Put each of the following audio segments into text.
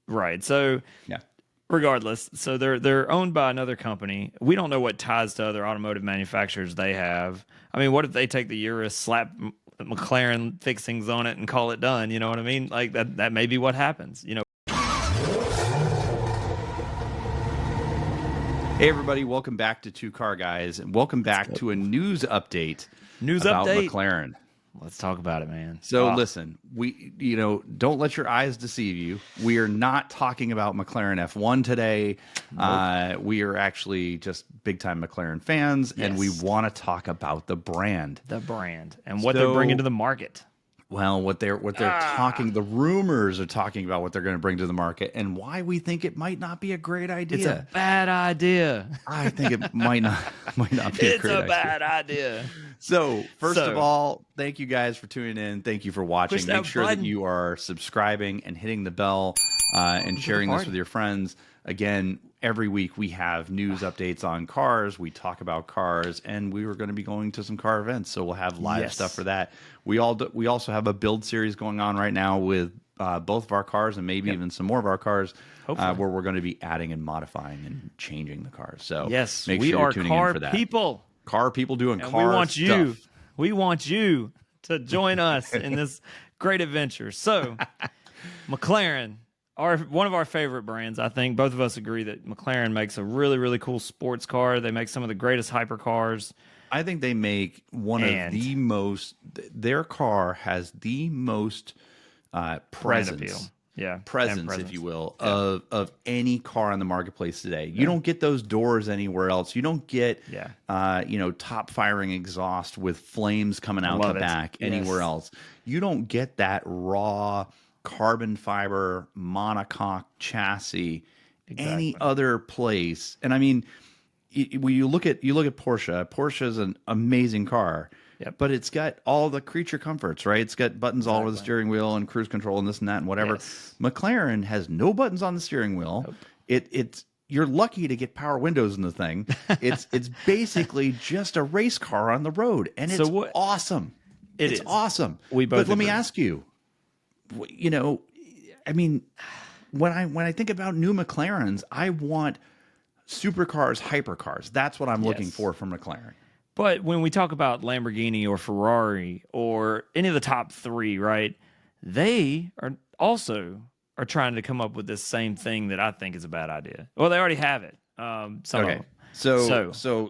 Right. So Yeah. regardless, so they're owned by another company. We don't know what ties to other automotive manufacturers they have. I mean, what if they take the Urus, slap McLaren fixings on it, and call it done? You know what I mean? Like that may be what happens. Hey, everybody. Welcome back to Two Car Guys, and welcome back to a news update about McLaren. Let's talk about it, man. So listen, don't let your eyes deceive you. We are not talking about McLaren F1 today. Nope. We are actually just big time McLaren fans, and we want to talk about the brand. And what they're bringing to the market. Well, what they're talking, the rumors are talking about what they're going to bring to the market, and why we think it might not be a great idea. It's a bad idea. I think it might not be a great idea. It's a bad idea. So, first of all, thank you guys for tuning in. Thank you for watching. Make sure that you are subscribing and hitting the bell and sharing this with your friends. Again, every week we have news updates on cars. We talk about cars, and we were going to be going to some car events, so we'll have live stuff for that. We also have a build series going on right now with both of our cars and maybe even some more of our cars, where we're going to be adding and modifying and changing the cars. So yes, make sure you're tuning in for that. Car people doing car stuff. We want you to join us in this great adventure. So, McLaren, one of our favorite brands. I think both of us agree that McLaren makes a really, really cool sports car. They make some of the greatest hypercars. I think they make one of the most. Their car has the most presence. Presence, if you will, of any car on the marketplace today. You don't get those doors anywhere else. You don't get, top firing exhaust with flames coming out the back anywhere else. You don't get that raw carbon fiber monocoque chassis any other place. And I mean, when you look at Porsche. Porsche is an amazing car. Yep. But it's got all the creature comforts, right? It's got buttons all over the steering wheel and cruise control and this and that and whatever. Yes. McLaren has no buttons on the steering wheel. Nope. You're lucky to get power windows in the thing. It's basically just a race car on the road, and it's awesome. It's awesome. But let me ask you, I mean, when I think about new McLarens, I want supercars, hypercars. That's what I'm looking for from McLaren. But when we talk about Lamborghini or Ferrari or any of the top three, right, they are also trying to come up with this same thing that I think is a bad idea. Well, they already have it. So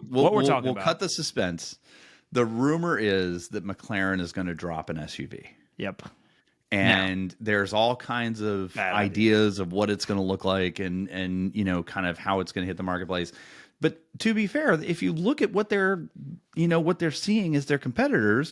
we'll cut the suspense. The rumor is that McLaren is going to drop an SUV. Yep. And there's all kinds of ideas of what it's going to look like and kind of how it's going to hit the marketplace. But to be fair, if you look at what they're seeing as their competitors,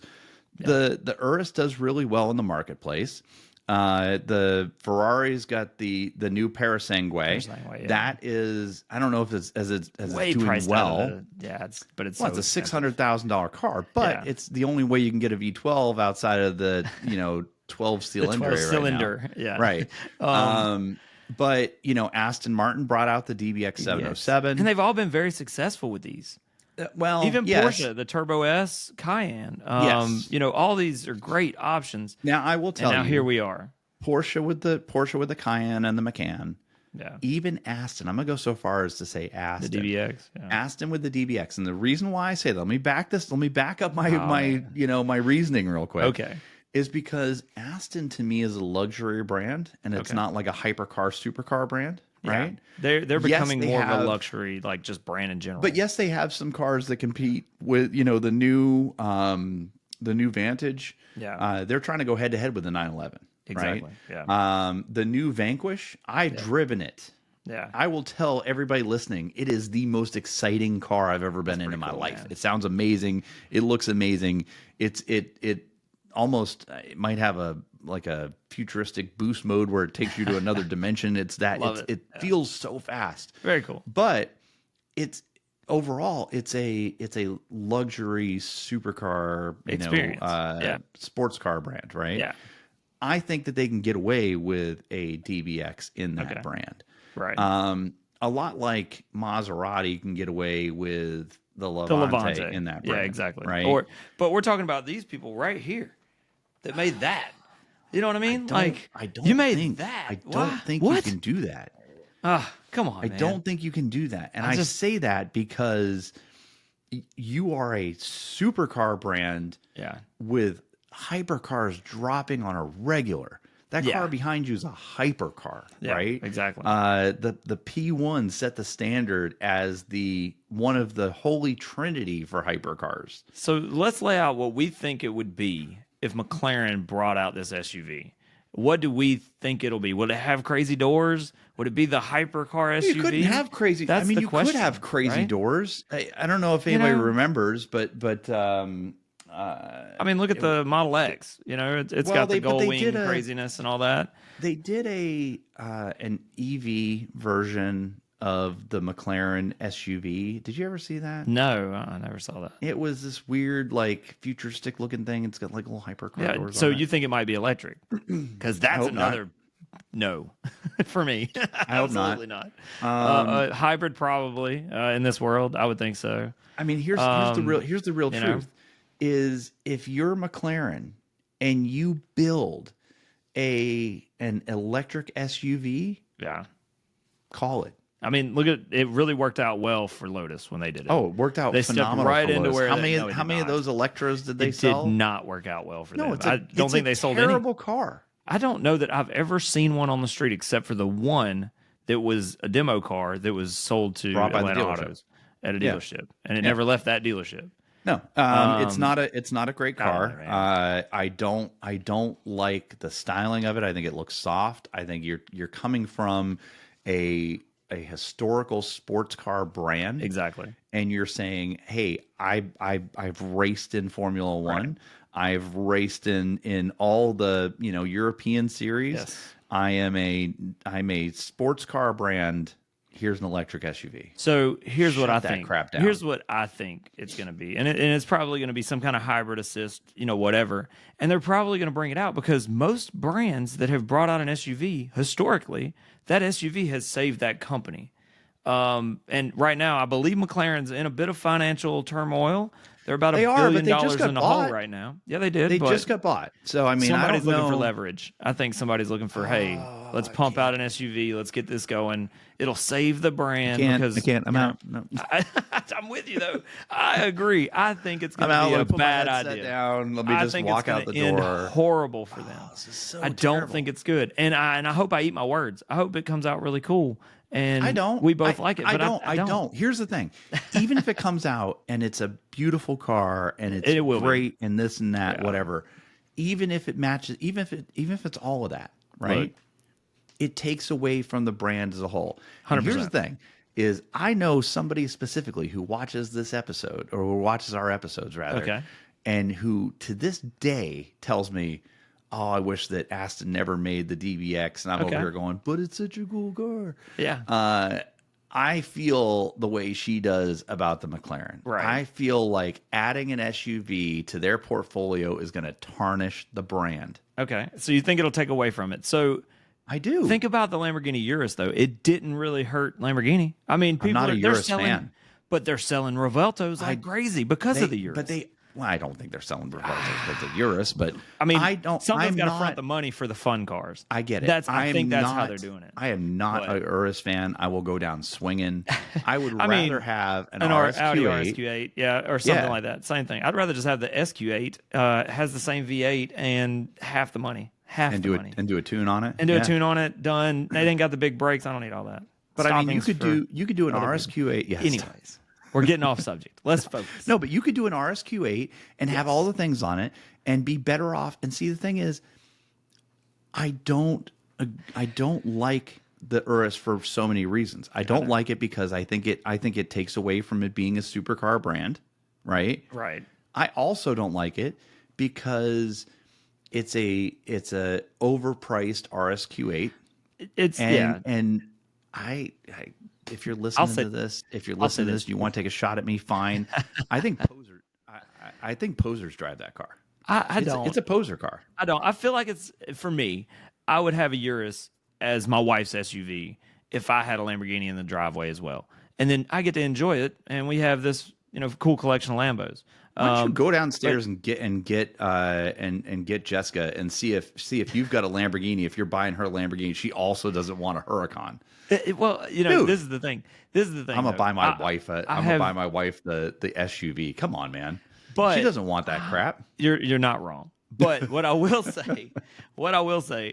the Urus does really well in the marketplace. The Ferrari's got the new Parasangue. That is, I don't know if it's doing well. It's a $600,000 car, but it's the only way you can get a V12 outside of the 12 cylinder. Right. But, Aston Martin brought out the DBX 707. And they've all been very successful with these. Even Porsche, the Turbo S Cayenne. All these are great options. Now, I will tell you. Now, here we are. Porsche with the Cayenne and the Macan. Yeah. Even Aston. I'm going to go so far as to say Aston. The DBX. Yeah. Aston with the DBX. And the reason why I say that, let me back up my reasoning real quick. Okay. Is because Aston to me is a luxury brand, and it's not like a hypercar, supercar brand, right? They're becoming more of a luxury, like just brand in general. But yes, they have some cars that compete with the new Vantage. Yeah, they're trying to go head to head with the 911. Exactly. Right? Yeah. The new Vanquish, I've driven it. Yeah. I will tell everybody listening, it is the most exciting car I've ever been in my life. Man. It sounds amazing. It looks amazing. It almost, it might have a futuristic boost mode where it takes you to another dimension. It feels so fast. Very cool. But it's overall it's a luxury supercar experience. Sports car brand, right? Yeah. I think that they can get away with a DBX in that brand. Right. A lot like Maserati can get away with the Levante in that brand. Yeah, exactly. Right. But we're talking about these people right here that made that. You know what I mean? I don't you made think that. I don't think what? you can do that. Come on, I man. don't think you can do that. And I say that because you are a supercar brand with hypercars dropping on a regular. That car behind you is a hypercar, right? Exactly. The P1 set the standard as one of the holy trinity for hypercars. So let's lay out what we think it would be if McLaren brought out this SUV. What do we think it'll be? Would it have crazy doors? Would it be the hypercar SUV? You couldn't have crazy. That's you question, could have crazy right? doors. I don't know if anybody remembers, but I mean, look at the Model X. It's got the gull wing craziness and all that. They did an EV version of the McLaren SUV. Did you ever see that? No, I never saw that. It was this weird, like, futuristic looking thing. It's got like little hypercar doors. So you think it might be electric? Because that's another no for me. I hope Absolutely not. Hybrid probably in this world. I would think so. I mean, here's the real truth. Is if you're McLaren and you build an electric SUV, call it. I mean, look at it. Really worked out well for Lotus when they did it. Oh, it worked out. They phenomenal stepped right for into Lotus. where how many of those Electros did they sell? It did not work out well for them. I don't think they sold any. Terrible car. I don't know that I've ever seen one on the street except for the one that was a demo car that was sold to Atlanta Autos at a dealership, and it never left that dealership. No, it's not a great car. I don't like the styling of it. I think it looks soft. I think you're coming from a historical sports car brand, exactly, and you're saying, hey, I've raced in Formula One. I've raced in all the European series. Yes. I'm a sports car brand. Here's an electric SUV. So here's what I think. Crap down. Here's what I think it's going to be, and it's probably going to be some kind of hybrid assist, whatever. And they're probably going to bring it out because most brands that have brought out an SUV historically, that SUV has saved that company. And right now, I believe McLaren's in a bit of financial turmoil. They're about $1 billion in the hole right now. Yeah, they did. They just got bought. So I mean, somebody's looking for leverage. I think somebody's looking for, hey, let's pump out an SUV. Let's get this going. It'll save the brand. I can't. I'm out. No. I'm with you though. I agree. I think it's going to be a bad idea. Down. Let me just walk out the door. Horrible for them. This is so I don't think it's good, and I hope I eat my words. I hope it comes out really cool. And I don't. We both like it, but I don't. Here's the thing: even if it comes out and it's a beautiful car and it's great and this and that, whatever, even if it matches, even if it's all of that, right? Look, it takes away from the brand as a whole. 100%. Here's the thing: is I know somebody specifically who watches this episode or who watches our episodes rather, and who to this day tells me, oh, I wish that Aston never made the DBX. And I'm over here going, but it's such a cool car. Yeah. I feel the way she does about the McLaren. Right. I feel like adding an SUV to their portfolio is going to tarnish the brand. Okay. So you think it'll take away from it. So I do. Think about the Lamborghini Urus, though. It didn't really hurt Lamborghini. I mean, people I'm not a Urus fan. But they're selling Revueltos like crazy because of the Urus. But well, I don't think they're selling Revueltos because of Urus, but I mean, someone's got to front the money for the fun cars. I get it. I think that's how they're doing it. I am not a Urus fan. I will go down swinging. I would rather have an RSQ8. Audi RSQ8, or something like that. Same thing. I'd rather just have the SQ8. Has the same V8 and half the money. And do a tune on it. And do a tune on it. Done. They ain't got the big brakes. I don't need all that. But I mean, you could do an RSQ8. Yes. Anyways. We're getting off subject. Let's focus. No, but you could do an RSQ8 and have all the things on it and be better off. And see, the thing is, I don't like the Urus for so many reasons. I don't like it because I think it takes away from it being a supercar brand, right? Right. I also don't like it because it's a overpriced RSQ8. And I if you're listening to this, you want to take a shot at me, fine. I think posers drive that car. I don't. It's a poser car. I don't. I feel like it's, for me, I would have a Urus as my wife's SUV if I had a Lamborghini in the driveway as well. And then I get to enjoy it, and we have this, cool collection of Lambos. Why don't you go downstairs and get Jessica and see if you've got a Lamborghini. If you're buying her Lamborghini, she also doesn't want a Huracan. Well, Dude, this is the thing. I'm gonna buy my wife. I'm gonna buy my wife the SUV. Come on, man. But she doesn't want that crap. You're not wrong. But what I will say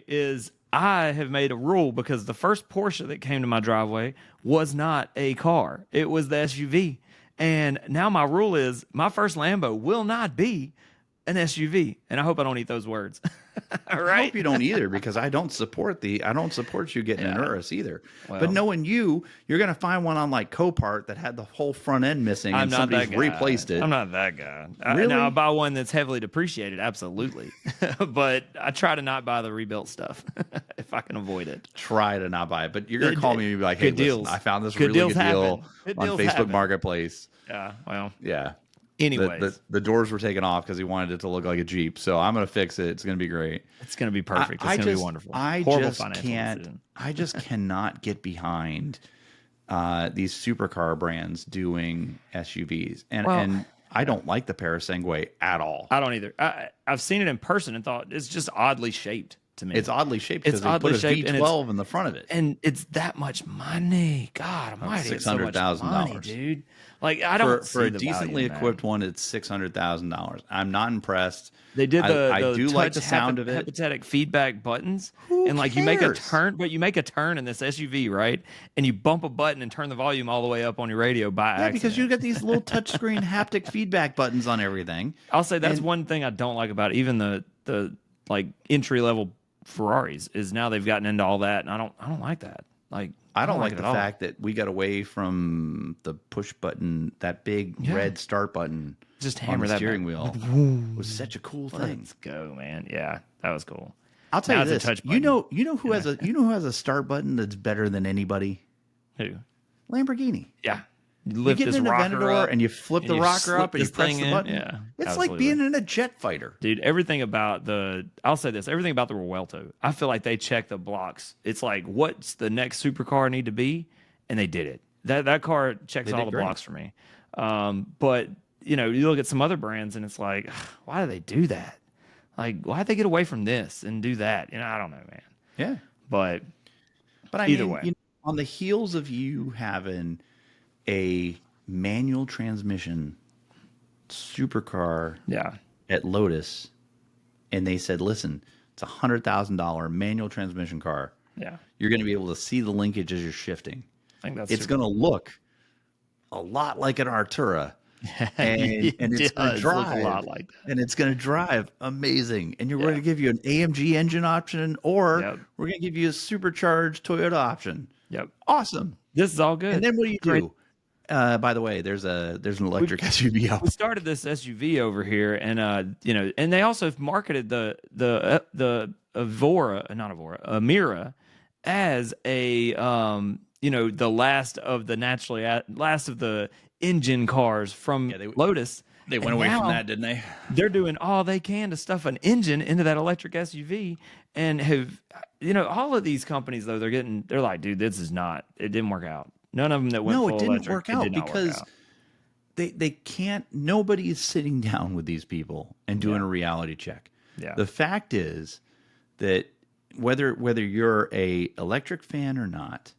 is I have made a rule because the first Porsche that came to my driveway was not a car. It was the SUV. And now my rule is my first Lambo will not be an SUV. And I hope I don't eat those words. All right. I hope you don't either, because I don't support you getting an Urus either. Well, but knowing you're going to find one on like Copart that had the whole front end missing and somebody's replaced it. I'm not that guy. Really? Now I buy one that's heavily depreciated, absolutely. But I try to not buy the rebuilt stuff if I can avoid it. Try to not buy it. But you're going to call me and be like, hey, listen, I found this really good deal on Facebook Marketplace. Yeah, well. Yeah. Anyways, the doors were taken off because he wanted it to look like a Jeep. So I'm going to fix it. It's going to be great. It's going to be perfect. It's going to be wonderful. I just cannot get behind these supercar brands doing SUVs. And I don't like the Parasangue at all. I don't either. I've seen it in person and thought it's just oddly shaped to me. It's oddly shaped because they put a V12 in the front of it. And it's that much money. God almighty. $600,000, dude. Like, I don't for a decently equipped one, it's $600,000. I'm not impressed. They did I do like the sound of it. Haptic feedback buttons. And like you make a turn, but you make a turn in this SUV, right? And you bump a button and turn the volume all the way up on your radio by accident. Because you got these little touchscreen haptic feedback buttons on everything. I'll say that's one thing I don't like about it. Even the like entry level Ferraris is now they've gotten into all that, and I don't like that. Like, I don't like the fact that we got away from the push button, that big red start button. Just hammer on the that steering wheel. It was such a cool thing. Let's go, man. Yeah, that was cool. I'll tell you this. You know who has a start button that's better than anybody? Who? Lamborghini. Yeah. You get in the Aventador and you flip the rocker up and you press the button. Yeah, it's like being in a jet fighter. Dude, everything about I'll say this, everything about the Revuelto, I feel like they check the blocks. It's like, what's the next supercar need to be? And they did it. That car checks all the blocks for me. But, you look at some other brands and it's like, why do they do that? Like, why did they get away from this and do that? I don't know, man. Yeah. But either way. On the heels of you having a manual transmission supercar at Lotus, and they said, listen, it's $100,000 manual transmission car. Yeah. You're going to be able to see the linkage as you're shifting. I think it's going to look a lot like an Artura. And it's going to drive a lot like that. And it's going to drive amazing. And we're going to give you an AMG engine option, or we're going to give you a supercharged Toyota option. Yep. Awesome. This is all good. And then what do you do? By the way, there's an electric SUV out. We started this SUV over here, and and they also marketed the Amira as a the last of the engine cars from Lotus. They went away from that, didn't they? They're doing all they can to stuff an engine into that electric SUV, and all of these companies though they're like, dude, it didn't work out. None of them that went full electric. No, it didn't work out because they can't. Nobody is sitting down with these people and doing a reality check. Yeah. The fact is that whether you're a electric fan or not,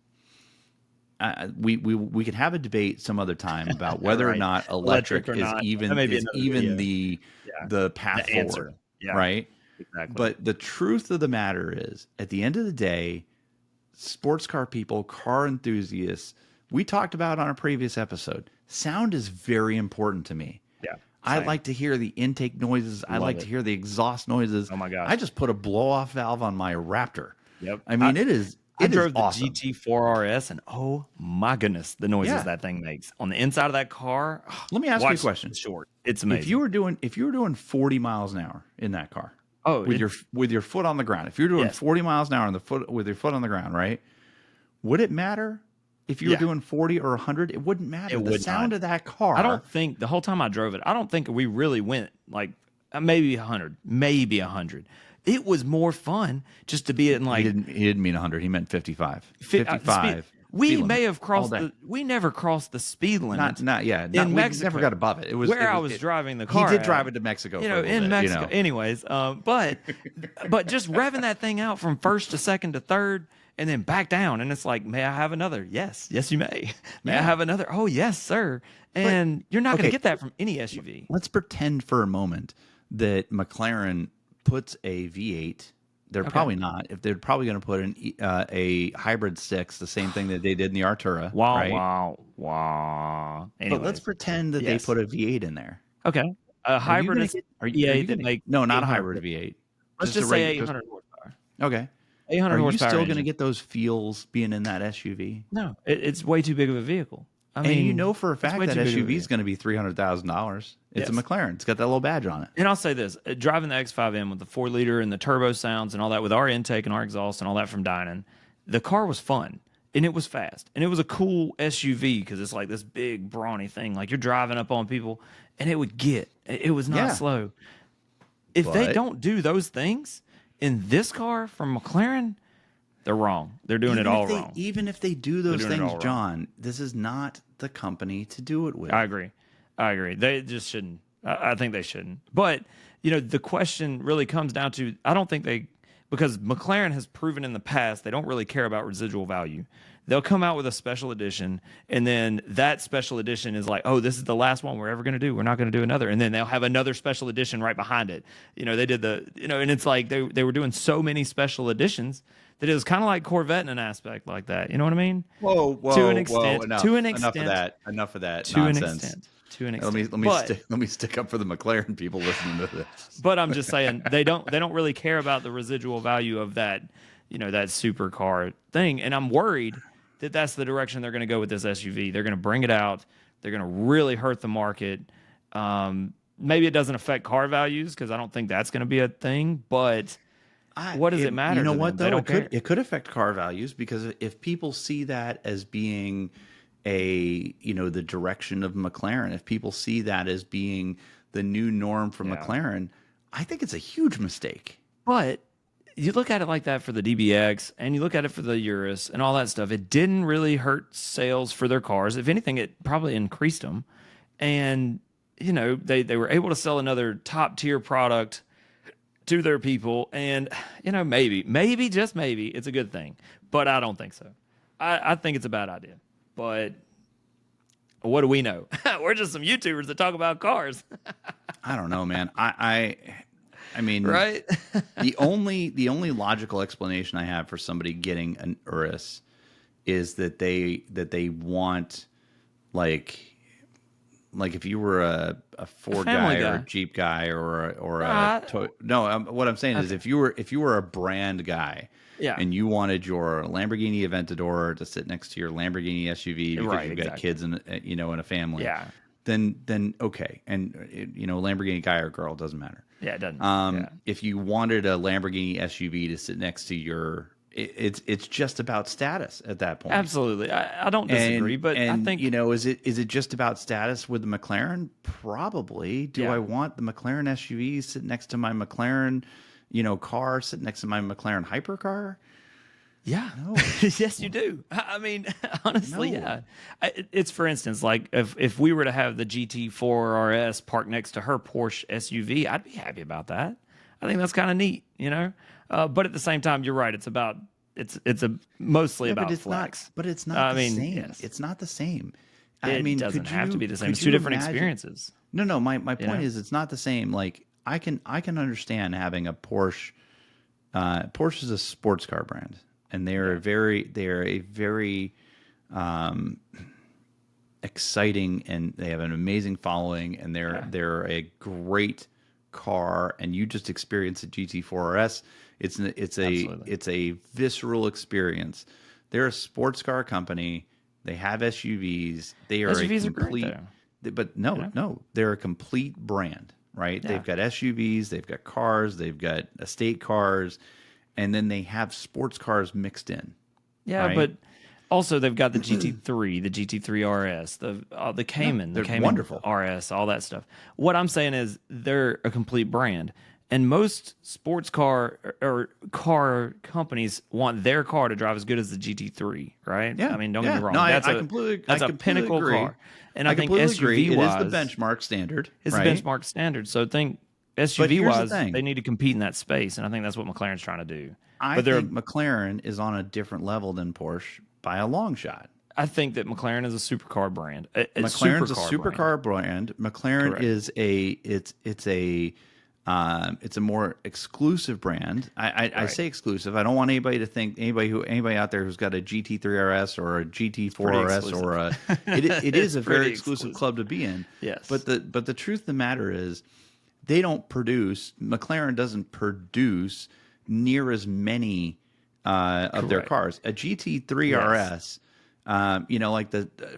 we could have a debate some other time about whether or not electric is even the path forward. Yeah. Right. Exactly. But the truth of the matter is, at the end of the day, sports car people, car enthusiasts, we talked about on a previous episode, sound is very important to me. Yeah. I like to hear the intake noises. I like to hear the exhaust noises. Oh my gosh. I just put a blow off valve on my Raptor. Yep. I mean, I drove the awesome. GT4 RS, and oh my goodness, the noises that thing makes on the inside of that car. Let me ask you a question. It's amazing. If you were doing 40 miles an hour in that car, with your foot on the ground, if you're doing 40 miles an hour with your foot on the ground, right? Would it matter if you were doing 40 or 100? It wouldn't matter. The sound of that car. I don't think the whole time I drove it, I don't think we really went like maybe 100, maybe 100. It was more fun just to be in like. He didn't mean 100. He meant 55. 55. We may have crossed we never crossed the speed limit. In Mexico. Never got above it. It was I was driving the car. He did drive it to Mexico for a little bit, Mexico. Anyways, but just revving that thing out from first to second to third and then back down. And it's like, may I have another? Yes, you may. May I have another? Oh, yes, sir. And you're not going to get that from any SUV. Let's pretend for a moment that McLaren puts a V8. They're probably not. If they're probably going to put a hybrid 6, the same thing that they did in the Artura. Wow. Anyways, but let's pretend that they put a V8 in there. Okay. A hybrid is not a hybrid V8. Let's just say 800 horsepower. Okay. 800 horsepower. Are you still going to get those feels being in that SUV? No, it's way too big of a vehicle. I mean, you know for a fact that SUV is going to be $300,000. It's a McLaren. It's got that little badge on it. And I'll say this: driving the X5M with the 4-liter and the turbo sounds and all that, with our intake and our exhaust and all that from Dynan, the car was fun and it was fast and it was a cool SUV because it's like this big brawny thing. Like you're driving up on people, and it was not slow. If they don't do those things in this car from McLaren, they're wrong. They're doing it all wrong. Even if they do those things, John, this is not the company to do it with. I agree. They just shouldn't. I think they shouldn't. But, the question really comes down to, I don't think because McLaren has proven in the past they don't really care about residual value. They'll come out with a special edition, and then that special edition is like, oh, this is the last one we're ever going to do. We're not going to do another. And then they'll have another special edition right behind it. They did and it's like they were doing so many special editions that it was kind of like Corvette in an aspect like that. You know what I mean? Whoa, to an extent. Enough. To an extent. Enough of that to nonsense. To an extent. Let me stick up for the McLaren people listening to this. But I'm just saying they don't really care about the residual value of that, that supercar thing. And I'm worried that that's the direction they're going to go with this SUV. They're going to bring it out. They're going to really hurt the market. Maybe it doesn't affect car values because I don't think that's going to be a thing. But what does it matter? You know what, though? It could affect car values because if people see that as being the direction of McLaren, if people see that as being the new norm for McLaren, I think it's a huge mistake. But you look at it like that for the DBX and you look at it for the Urus and all that stuff, it didn't really hurt sales for their cars. If anything, it probably increased them. And, they were able to sell another top tier product to their people. And, maybe, just maybe, it's a good thing. But I don't think so. I think it's a bad idea. But what do we know? We're just some YouTubers that talk about cars. I don't know, man. I mean, right? the only logical explanation I have for somebody getting an Urus is that they want like if you were a Ford guy or a Jeep guy or what I'm saying is if you were a brand guy, and you wanted your Lamborghini Aventador to sit next to your Lamborghini SUV because you've got kids and in a family, then okay, and Lamborghini guy or girl doesn't matter. Yeah, it doesn't. If you wanted a Lamborghini SUV to sit next to your, it's just about status at that point. Absolutely, I don't disagree, but I think is it just about status with the McLaren? Probably. Do I want the McLaren SUV sitting next to my McLaren, car sitting next to my McLaren hypercar? Yeah. No. Yes, you do. I mean, honestly, yeah. It's for instance, like if we were to have the GT4 RS parked next to her Porsche SUV, I'd be happy about that. I think that's kind of neat, But at the same time, you're right. It's mostly about flex. But it's not the same. Yes. It's not the same. It doesn't have to be the same. It's two different experiences. No. My point is, it's not the same. Like I can understand having a Porsche. Porsche is a sports car brand. And they are a very exciting, and they have an amazing following, and they're a great car. And you just experience a GT4 RS. It's a visceral experience. They're a sports car company. They have SUVs. They are SUVs a complete, are great, but no, they're a complete brand, right? Yeah. They've got SUVs, they've got cars, they've got estate cars. And then they have sports cars mixed in. Yeah, right? But also they've got the GT3, the GT3 RS, the Cayman, the Cayman wonderful RS, all that stuff. What I'm saying is they're a complete brand. And most sports car or car companies want their car to drive as good as the GT3, right? Yeah, I mean, don't get me wrong. No, That's I a completely pinnacle agree. car. And I think SUV It is the wise, benchmark standard. it's right? the benchmark standard. So I think But SUV here's the wise, thing. they need to compete in that space. And I think that's what McLaren's trying to do. I But they're think McLaren is on a different level than Porsche by a long shot. I think that McLaren is a supercar brand. McLaren's a supercar brand. McLaren Correct. is it's a more exclusive brand. I say exclusive. I don't want anybody to think anybody out there who's got a GT3 RS or a GT4 RS or a it is a very exclusive club to be in. Yes. But the truth of the matter is McLaren doesn't produce near as many of their cars. A GT3 RS,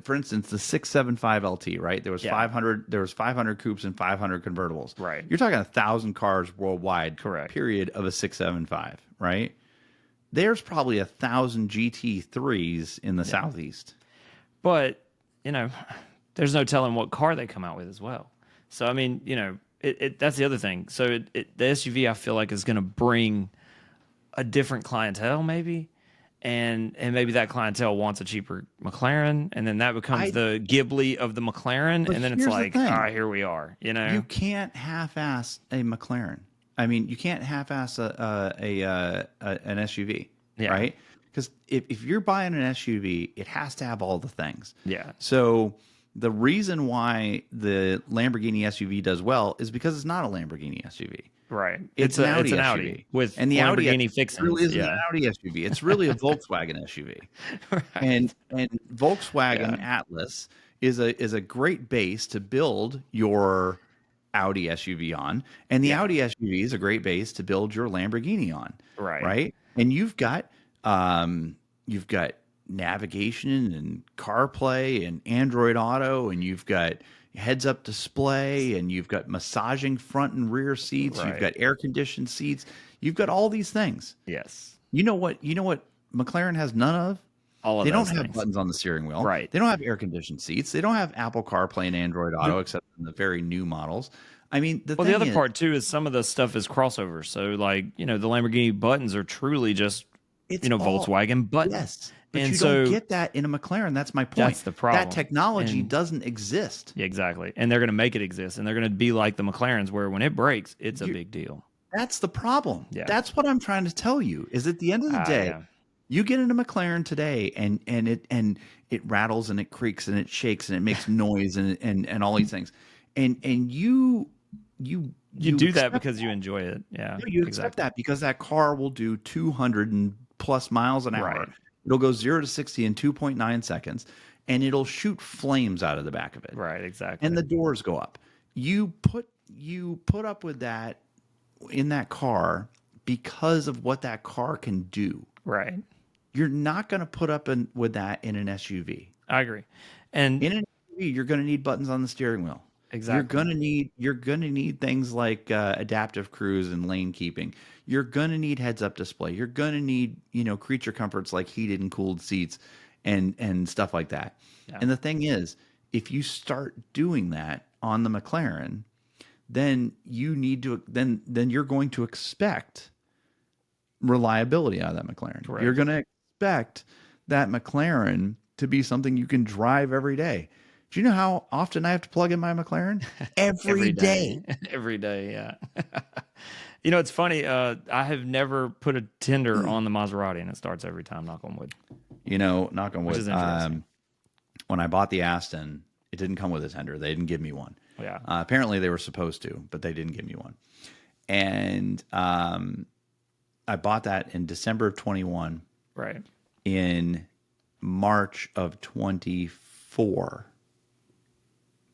for instance, the 675 LT, right? There was 500 coupes and 500 convertibles. Right. You're talking 1,000 cars worldwide. Correct. Period of a 675, right? There's probably 1,000 GT3s in the Southeast. But there's no telling what car they come out with as well. So I mean, that's the other thing. So the SUV I feel like is going to bring a different clientele maybe, and maybe that clientele wants a cheaper McLaren, and then that becomes the Ghibli of the McLaren, and then it's like, all right, here we are. You can't half-ass a McLaren. I mean, you can't half-ass an SUV, right? Because if you're buying an SUV, it has to have all the things. Yeah. So the reason why the Lamborghini SUV does well is because it's not a Lamborghini SUV. Right. It's an Audi with and the Lamborghini fixings. Really isn't an Audi SUV. It's really a Volkswagen SUV. Right. And Volkswagen Atlas is a great base to build your Audi SUV on, and the Audi SUV is a great base to build your Lamborghini on. Right. Right. And you've got navigation and CarPlay and Android Auto, and you've got heads-up display, and you've got massaging front and rear seats. Right. You've got air-conditioned seats. You've got all these things. Yes. You know what McLaren has none of? They don't have buttons on the steering wheel. Right. They don't have air-conditioned seats. They don't have Apple CarPlay and Android Auto, except in the very new models. I mean, the other part too is some of the stuff is crossover. So like, the Lamborghini buttons are truly just Volkswagen buttons. Yes. But you don't get that in a McLaren. That's my point. That's the problem. That technology doesn't exist. Yeah, exactly. And they're going to make it exist. And they're going to be like the McLarens, where when it breaks, it's a big deal. That's the problem. Yeah. That's what I'm trying to tell you, is at the end of the day, you get in a McLaren today and it rattles and it creaks and it shakes and it makes noise and all these things. And you do that because you enjoy it. Yeah. You accept that because that car will do 200 and plus miles an hour. Right. It'll go 0 to 60 in 2.9 seconds, and it'll shoot flames out of the back of it. Right, exactly. And the doors go up. You put up with that in that car because of what that car can do. Right. You're not going to put up with that in an SUV. I agree. And in an SUV, you're going to need buttons on the steering wheel. Exactly. You're gonna need things like adaptive cruise and lane keeping. You're gonna need heads-up display. You're gonna need creature comforts like heated and cooled seats and stuff like that. Yeah. And the thing is, if you start doing that on the McLaren, then you're going to expect reliability out of that McLaren. Correct. You're going to expect that McLaren to be something you can drive every day. Do you know how often I have to plug in my McLaren? Every day. Every day, yeah. It's funny. I have never put a tender on the Maserati, and it starts every time, knock on wood. Knock on wood. When I bought the Aston, it didn't come with a tender. They didn't give me one. Yeah. Apparently, they were supposed to, but they didn't give me one. And I bought that in December of 21. Right. In March of 24.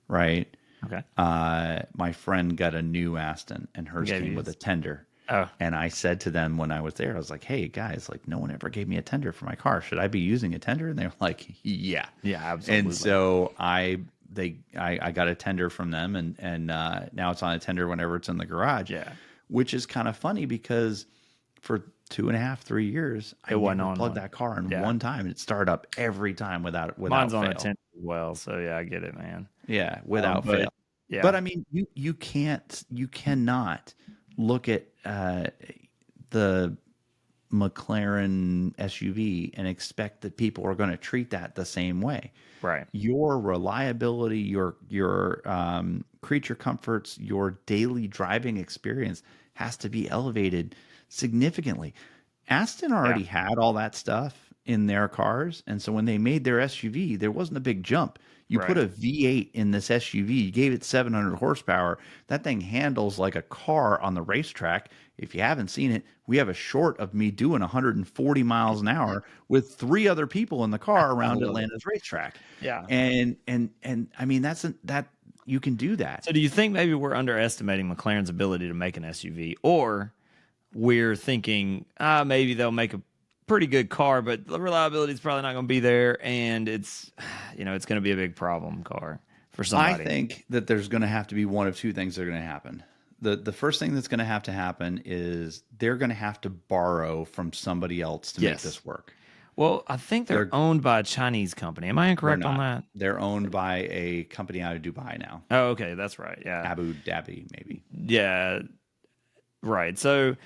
Right. Okay. My friend got a new Aston, and hers came with a tender. Oh. And I said to them when I was there, I was like, "Hey guys, like no one ever gave me a tender for my car. Should I be using a tender?" And they were like, "Yeah, absolutely." And so I got a tender from them, and now it's on a tender whenever it's in the garage. Yeah. Which is kind of funny because for 2.5, 3 years, I plugged that car in one time, and it started up every time without Mine's fail. On a tender as well, so yeah, I get it, man. Yeah, without fail. Yeah. But I mean, you cannot look at the McLaren SUV and expect that people are going to treat that the same way. Right. Your reliability, your creature comforts, your daily driving experience has to be elevated significantly. Aston already had all that stuff in their cars, and so when they made their SUV, there wasn't a big jump. You put a V8 in this SUV, you gave it 700 horsepower. That thing handles like a car on the racetrack. If you haven't seen it, we have a short of me doing 140 miles an hour with 3 other people in the car around Atlanta's racetrack. Yeah. And I mean, that you can do that. So do you think maybe we're underestimating McLaren's ability to make an SUV, or we're thinking, maybe they'll make a pretty good car, but the reliability is probably not going to be there, and it's going to be a big problem car for somebody? I think that there's going to have to be one of 2 things that are going to happen. The first thing that's going to happen is they're going to have to borrow from somebody else to make this work. Well, I think they're owned by a Chinese company. Am I incorrect on that? They're owned by a company out of Dubai now. Oh, okay, that's right. Yeah, Abu Dhabi, maybe. Yeah, right. So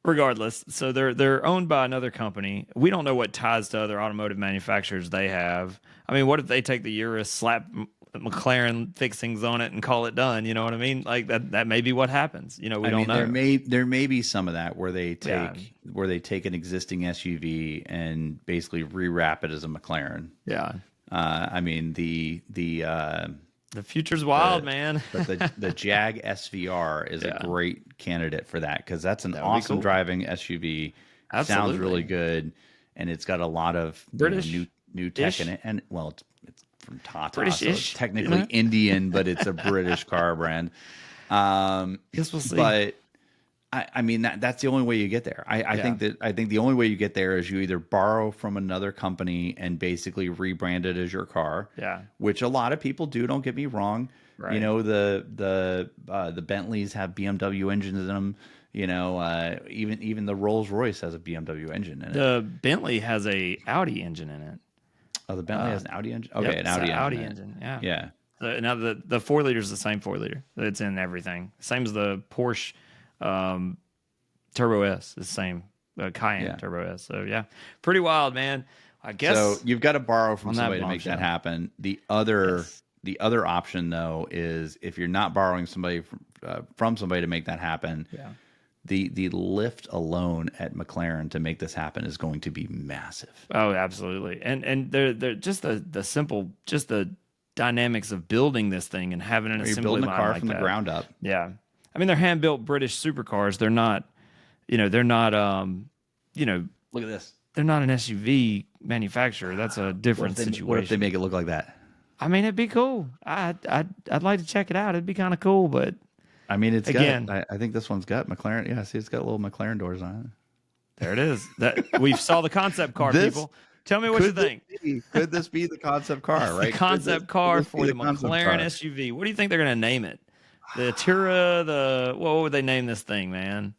regardless, so they're owned by another company. We don't know what ties to other automotive manufacturers they have. I mean, what if they take the Urus, slap McLaren fixings on it, and call it done? You know what I mean? Like that may be what happens. We don't know. There may be some of that where they take an existing SUV and basically rewrap it as a McLaren. Yeah. I mean the future's wild, man. But the Jag SVR is a great candidate for that, because that's an awesome driving SUV. Absolutely. Sounds really good, and it's got a lot of British new tech in it. And well, it's from Tata, British-ish, so it's technically Indian, but it's a British car brand. Guess we'll see. But I mean that's the only way you get there. I think the only way you get there is you either borrow from another company and basically rebrand it as your car. Yeah. Which a lot of people do, don't get me wrong. Right. The Bentleys have BMW engines in them. Even the Rolls-Royce has a BMW engine in it. The Bentley has a Audi engine in it. Oh, the Bentley has an Audi engine? Okay, an Audi engine. Yeah. Yeah. Now the 4-liter is the same 4-liter. It's in everything. Same as the Porsche Turbo S. Is the same. Cayenne Turbo S. So yeah, pretty wild, man. I guess. So you've got to borrow from somebody to make that happen. The other option though is, if you're not borrowing from somebody to make that happen, the lift alone at McLaren to make this happen is going to be massive. Oh, absolutely. And they're just the dynamics of building this thing and having an assembly line. You're building a car like from the ground up. Yeah. I mean, they're hand-built British supercars. They're not, look at this. They're not an SUV manufacturer. That's a different situation. What if they make it look like that? I mean, it'd be cool. I'd like to check it out. It'd be kind of cool, but I mean, I think this one's got McLaren. Yeah, see, it's got little McLaren doors on it. There it is. That we saw the concept car, people. Tell me what you think. Could this be the concept car, right? The concept car for the McLaren SUV. What do you think they're going to name it? The Artura, what would they name this thing, man?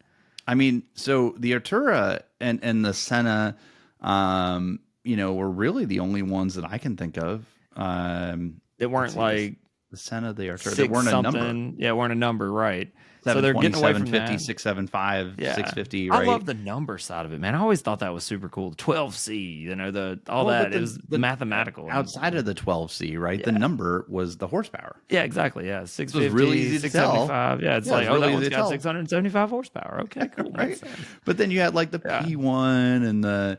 I mean, so the Artura and the Senna, were really the only ones that I can think of. They weren't like the Senna, the Artura. They weren't a number. Yeah, weren't a number, right? So they're getting away from 750, that. 675, 650, right? I love the number side of it, man. I always thought that was super cool. 12C, it was the mathematical. Outside of the 12C, right? Yeah. The number was the horsepower. Yeah, exactly. Yeah, 650, it was really easy to 675. tell. Yeah, it's like, that one's got 675 horsepower. Okay, cool. Right? But then you had like the P1 and the,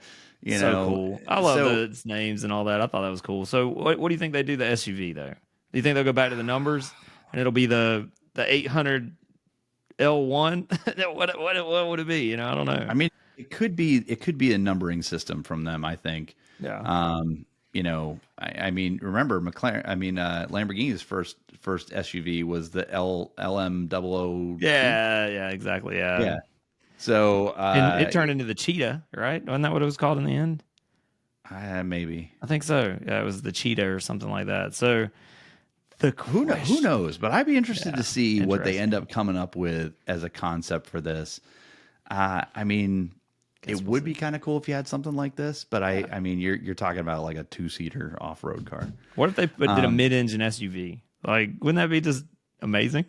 so cool. I love its names and all that. I thought that was cool. So what do you think they do the SUV, though? Do you think they'll go back to the numbers and it'll be the 800 L1? what would it be? I don't know. I mean, it could be a numbering system from them, I think. Yeah. I mean, remember Lamborghini's first SUV was the LM00. Yeah, exactly. Yeah. So and it turned into the Cheetah, right? Wasn't that what it was called in the end? Maybe. I think so. Yeah, it was the Cheetah or something like that. So who knows? But I'd be interested to see what they end up coming up with as a concept for this. I mean, it would be kind of cool if you had something like this, but I mean, you're talking about like a 2-seater off-road car. What if they did a mid-engine SUV? Like, wouldn't that be just amazing?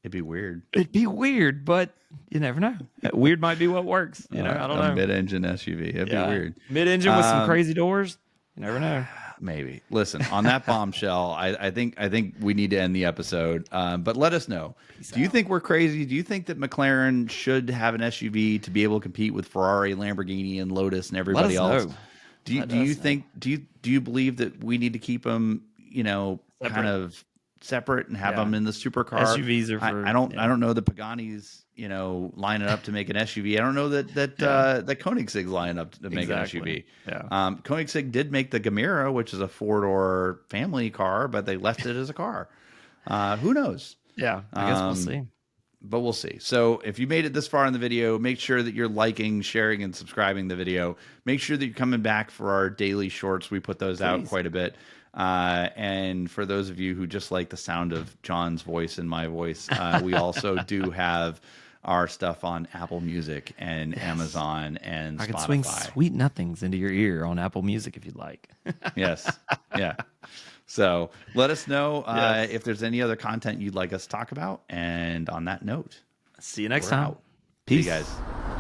It'd be weird. It'd be weird, but you never know. Weird might be what works. I don't know. A mid-engine SUV. It'd be weird. Mid-engine with some crazy doors. You never know. Maybe. Listen, on that bombshell, I think we need to end the episode. But let us know. Do you think we're crazy? Do you think that McLaren should have an SUV to be able to compete with Ferrari, Lamborghini, and Lotus and everybody else? Do you believe that we need to keep them, kind of separate and have them in the supercar? SUVs are for, I don't know the Pagani's, lining up to make an SUV. I don't know that Koenigsegg's lining up to make an SUV. Yeah. Koenigsegg did make the Gamera, which is a 4-door family car, but they left it as a car. Who knows? Yeah, I guess we'll see. But we'll see. So if you made it this far in the video, make sure that you're liking, sharing, and subscribing the video. Make sure that you're coming back for our daily shorts. We put those out quite a bit. And for those of you who just like the sound of John's voice and my voice, we also do have our stuff on Apple Music and Amazon and Spotify. I can swing sweet nothings into your ear on Apple Music if you'd like. Yes. Yeah. So let us know if there's any other content you'd like us to talk about. And on that note, see you next time. Peace. See you guys.